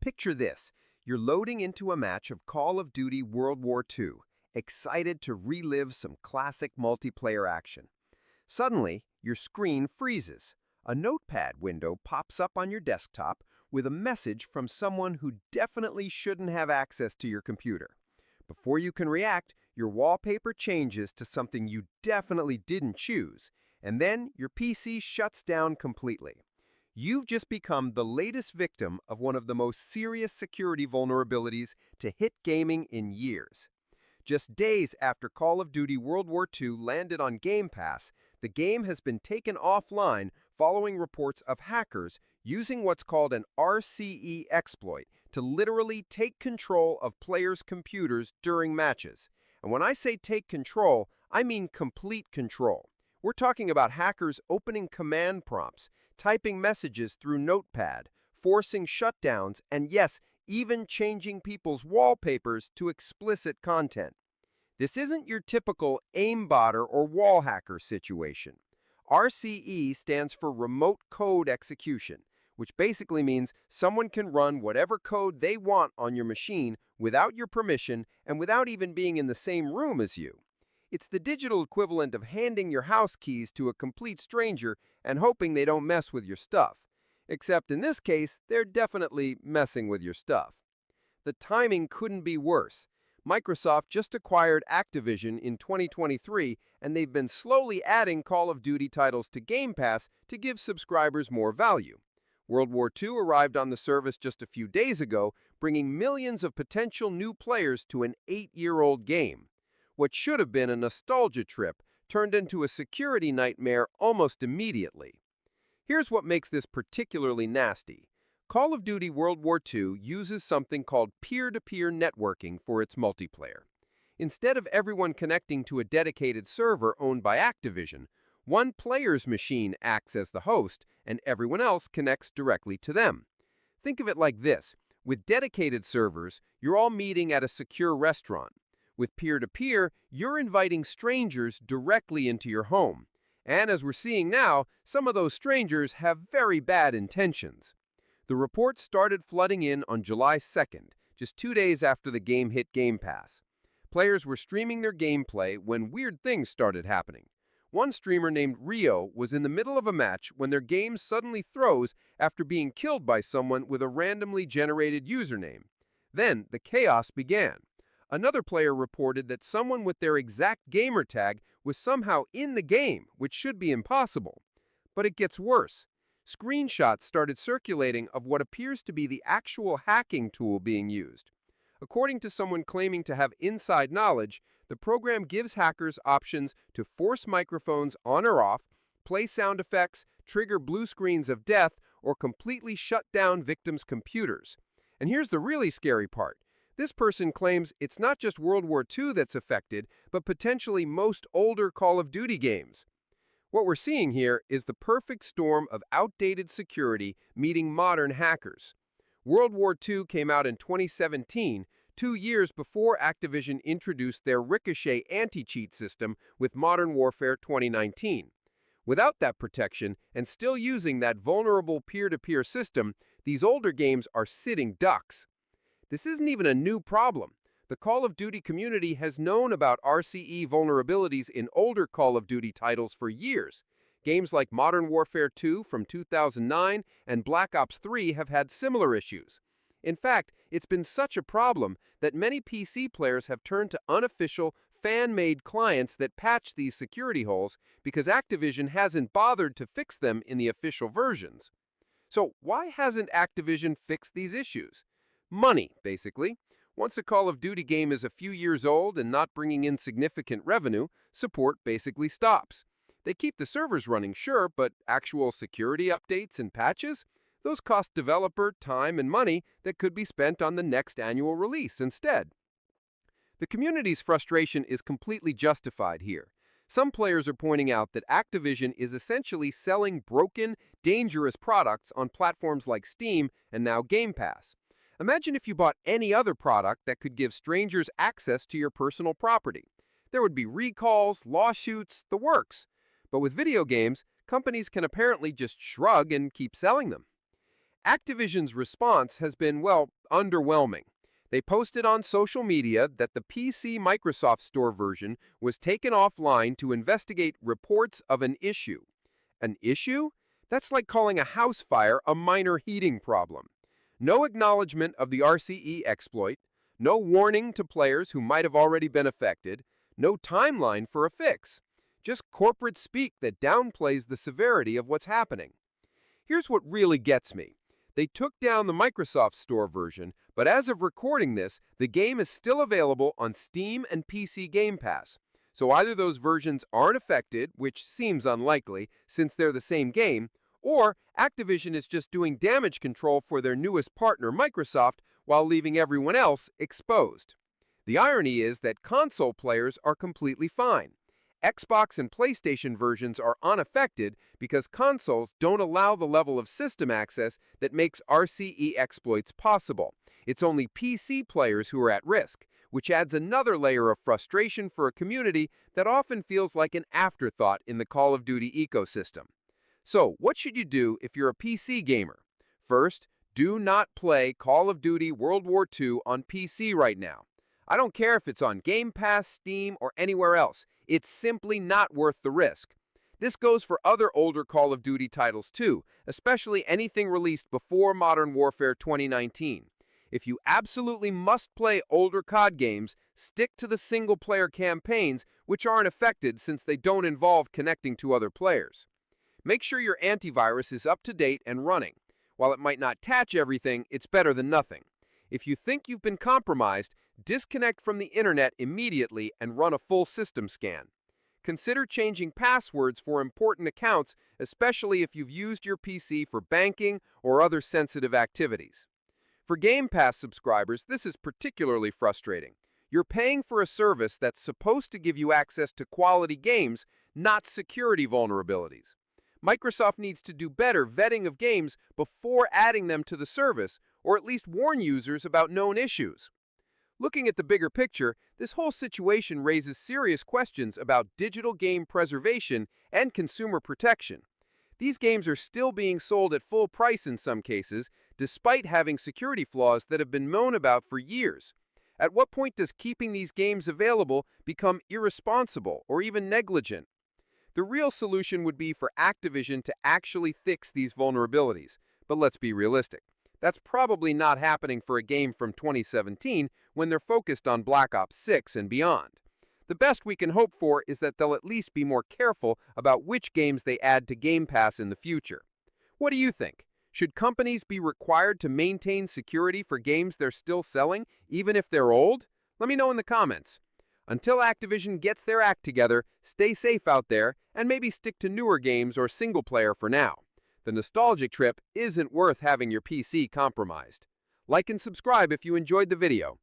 Picture this. You're loading into a match of Call of Duty World War II, excited to relive some classic multiplayer action. Suddenly, your screen freezes. A notepad window pops up on your desktop with a message from someone who definitely shouldn't have access to your computer. Before you can react, your wallpaper changes to something you definitely didn't choose, and then your PC shuts down completely. You've just become the latest victim of one of the most serious security vulnerabilities to hit gaming in years. Just days after Call of Duty World War II landed on Game Pass, the game has been taken offline following reports of hackers using what's called an RCE exploit to literally take control of players' computers during matches. And when I say take control, I mean complete control. We're talking about hackers opening command prompts, typing messages through Notepad, forcing shutdowns, and yes, even changing people's wallpapers to explicit content. This isn't your typical aimbotter or wall hacker situation. RCE stands for Remote Code Execution, which basically means someone can run whatever code they want on your machine without your permission and without even being in the same room as you. It's the digital equivalent of handing your house keys to a complete stranger and hoping they don't mess with your stuff. Except in this case, they're definitely messing with your stuff. The timing couldn't be worse. Microsoft just acquired Activision in 2023, and they've been slowly adding Call of Duty titles to Game Pass to give subscribers more value. World War II arrived on the service just a few days ago, bringing millions of potential new players to an 8-year-old game. What should have been a nostalgia trip turned into a security nightmare almost immediately. Here's what makes this particularly nasty. Call of Duty World War II uses something called peer-to-peer networking for its multiplayer. Instead of everyone connecting to a dedicated server owned by Activision, one player's machine acts as the host and everyone else connects directly to them. Think of it like this. With dedicated servers, you're all meeting at a secure restaurant. With peer-to-peer, you're inviting strangers directly into your home. And as we're seeing now, some of those strangers have very bad intentions. The reports started flooding in on July 2nd, just 2 days after the game hit Game Pass. Players were streaming their gameplay when weird things started happening. One streamer named Rio was in the middle of a match when their game suddenly froze after being killed by someone with a randomly generated username. Then the chaos began. Another player reported that someone with their exact gamer tag was somehow in the game, which should be impossible. But it gets worse. Screenshots started circulating of what appears to be the actual hacking tool being used. According to someone claiming to have inside knowledge, the program gives hackers options to force microphones on or off, play sound effects, trigger blue screens of death, or completely shut down victims' computers. And here's the really scary part. This person claims it's not just World War II that's affected, but potentially most older Call of Duty games. What we're seeing here is the perfect storm of outdated security meeting modern hackers. World War II came out in 2017, 2 years before Activision introduced their Ricochet anti-cheat system with Modern Warfare 2019. Without that protection, and still using that vulnerable peer-to-peer system, these older games are sitting ducks. This isn't even a new problem. The Call of Duty community has known about RCE vulnerabilities in older Call of Duty titles for years. Games like Modern Warfare 2 from 2009 and Black Ops 3 have had similar issues. In fact, it's been such a problem that many PC players have turned to unofficial, fan-made clients that patch these security holes because Activision hasn't bothered to fix them in the official versions. So why hasn't Activision fixed these issues? Money, basically. Once a Call of Duty game is a few years old and not bringing in significant revenue, support basically stops. They keep the servers running, sure, but actual security updates and patches? Those cost developer time and money that could be spent on the next annual release instead. The community's frustration is completely justified here. Some players are pointing out that Activision is essentially selling broken, dangerous products on platforms like Steam and now Game Pass. Imagine if you bought any other product that could give strangers access to your personal property. There would be recalls, lawsuits, the works. But with video games, companies can apparently just shrug and keep selling them. Activision's response has been, well, underwhelming. They posted on social media that the PC Microsoft Store version was taken offline to investigate reports of an issue. An issue? That's like calling a house fire a minor heating problem. No acknowledgement of the RCE exploit, no warning to players who might have already been affected, no timeline for a fix. Just corporate speak that downplays the severity of what's happening. Here's what really gets me. They took down the Microsoft Store version, but as of recording this, the game is still available on Steam and PC Game Pass. So either those versions aren't affected, which seems unlikely since they're the same game, or Activision is just doing damage control for their newest partner, Microsoft, while leaving everyone else exposed. The irony is that console players are completely fine. Xbox and PlayStation versions are unaffected because consoles don't allow the level of system access that makes RCE exploits possible. It's only PC players who are at risk, which adds another layer of frustration for a community that often feels like an afterthought in the Call of Duty ecosystem. So, what should you do if you're a PC gamer? First, do not play Call of Duty World War II on PC right now. I don't care if it's on Game Pass, Steam, or anywhere else. It's simply not worth the risk. This goes for other older Call of Duty titles too, especially anything released before Modern Warfare 2019. If you absolutely must play older COD games, stick to the single-player campaigns, which aren't affected since they don't involve connecting to other players. Make sure your antivirus is up to date and running. While it might not catch everything, it's better than nothing. If you think you've been compromised, disconnect from the internet immediately and run a full system scan. Consider changing passwords for important accounts, especially if you've used your PC for banking or other sensitive activities. For Game Pass subscribers, this is particularly frustrating. You're paying for a service that's supposed to give you access to quality games, not security vulnerabilities. Microsoft needs to do better vetting of games before adding them to the service, or at least warn users about known issues. Looking at the bigger picture, this whole situation raises serious questions about digital game preservation and consumer protection. These games are still being sold at full price in some cases, despite having security flaws that have been known about for years. At what point does keeping these games available become irresponsible or even negligent? The real solution would be for Activision to actually fix these vulnerabilities, but let's be realistic. That's probably not happening for a game from 2017 when they're focused on Black Ops 6 and beyond. The best we can hope for is that they'll at least be more careful about which games they add to Game Pass in the future. What do you think? Should companies be required to maintain security for games they're still selling, even if they're old? Let me know in the comments. Until Activision gets their act together, stay safe out there and maybe stick to newer games or single player for now. The nostalgic trip isn't worth having your PC compromised. Like and subscribe if you enjoyed the video.